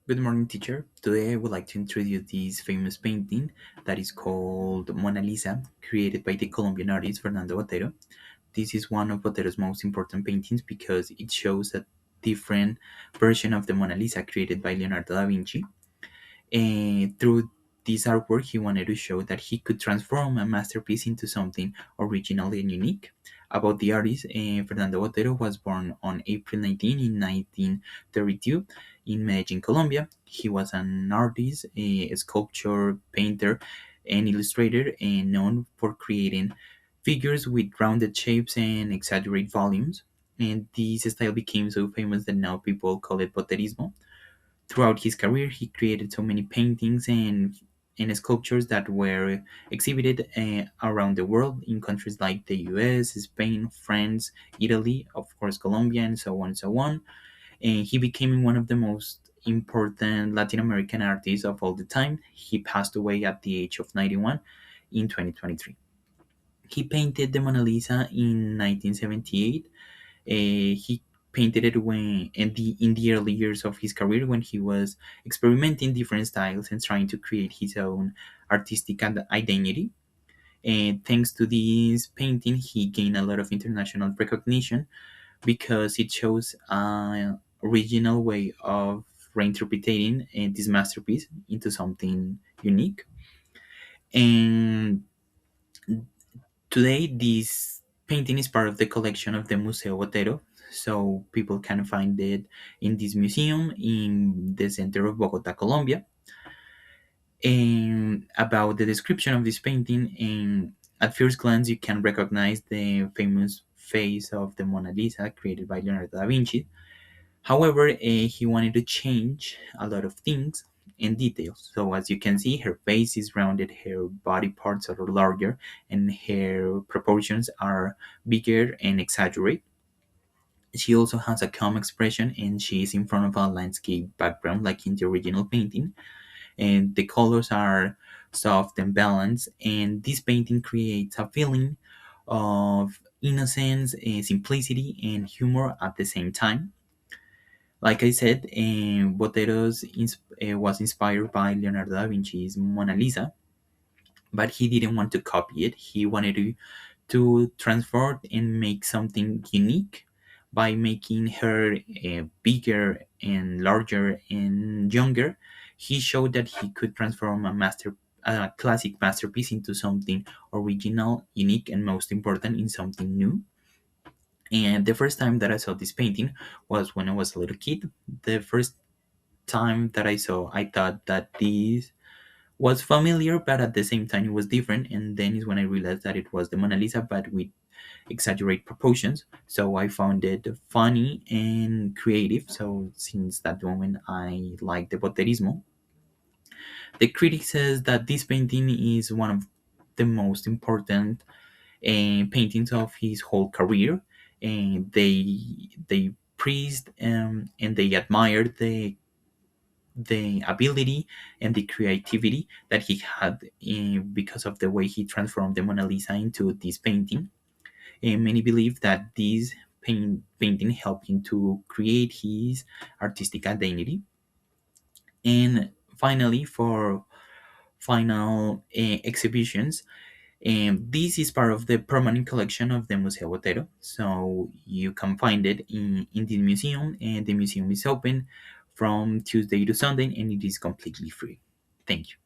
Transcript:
Good morning, teacher. Today I would like to introduce this famous painting that is called Monalisa, created by the Colombian artist Fernando Botero. This is one of Botero's most important paintings because it shows a different version of the Mona Lisa created by Leonardo da Vinci. And through this artwork, he wanted to show that he could transform a masterpiece into something original and unique. About the artist, Fernando Botero was born on April 19 in 1932 in Medellin, Colombia. He was an artist, a sculptor, painter, and illustrator, and known for creating figures with rounded shapes and exaggerated volumes. And this style became so famous that now people call it Boterismo. Throughout his career, he created so many paintings and sculptures that were exhibited around the world in countries like the US, Spain, France, Italy, of course, Colombia, and so on and so on. And he became one of the most important Latin American artists of all the time. He passed away at the age of 91 in 2023. He painted the Mona Lisa in 1978. He painted it when in the early years of his career when he was experimenting different styles and trying to create his own artistic identity. And thanks to this painting, he gained a lot of international recognition because it shows an original way of reinterpreting this masterpiece into something unique. And today, this painting is part of the collection of the Museo Botero, so people can find it in this museum in the center of Bogota, Colombia. And about the description of this painting, and at first glance, you can recognize the famous face of the Mona Lisa created by Leonardo da Vinci. However, he wanted to change a lot of things and details. So as you can see, her face is rounded, her body parts are larger, and her proportions are bigger and exaggerated. She also has a calm expression, and she is in front of a landscape background, like in the original painting. And the colors are soft and balanced. And this painting creates a feeling of innocence, simplicity, and humor at the same time. Like I said, was inspired by Leonardo da Vinci's Mona Lisa, but he didn't want to copy it. He wanted to transform and make something unique by making her bigger and larger and younger. He showed that he could transform a classic masterpiece into something original, unique, and most important, in something new. And the first time that I saw this painting was when I was a little kid. The first time that I saw, I thought that this was familiar, but at the same time it was different. And then is when I realized that it was the Mona Lisa, but with exaggerate proportions. So I found it funny and creative. So since that moment, I like the Boterismo. The critic says that this painting is one of the most important paintings of his whole career, and they praised and they admired the ability and the creativity that he had because of the way he transformed the Mona Lisa into this painting. And many believe that this painting helped him to create his artistic identity. And finally, for final exhibitions, this is part of the permanent collection of the Museo Botero. So you can find it in the museum, and the museum is open from Tuesday to Sunday, and it is completely free. Thank you.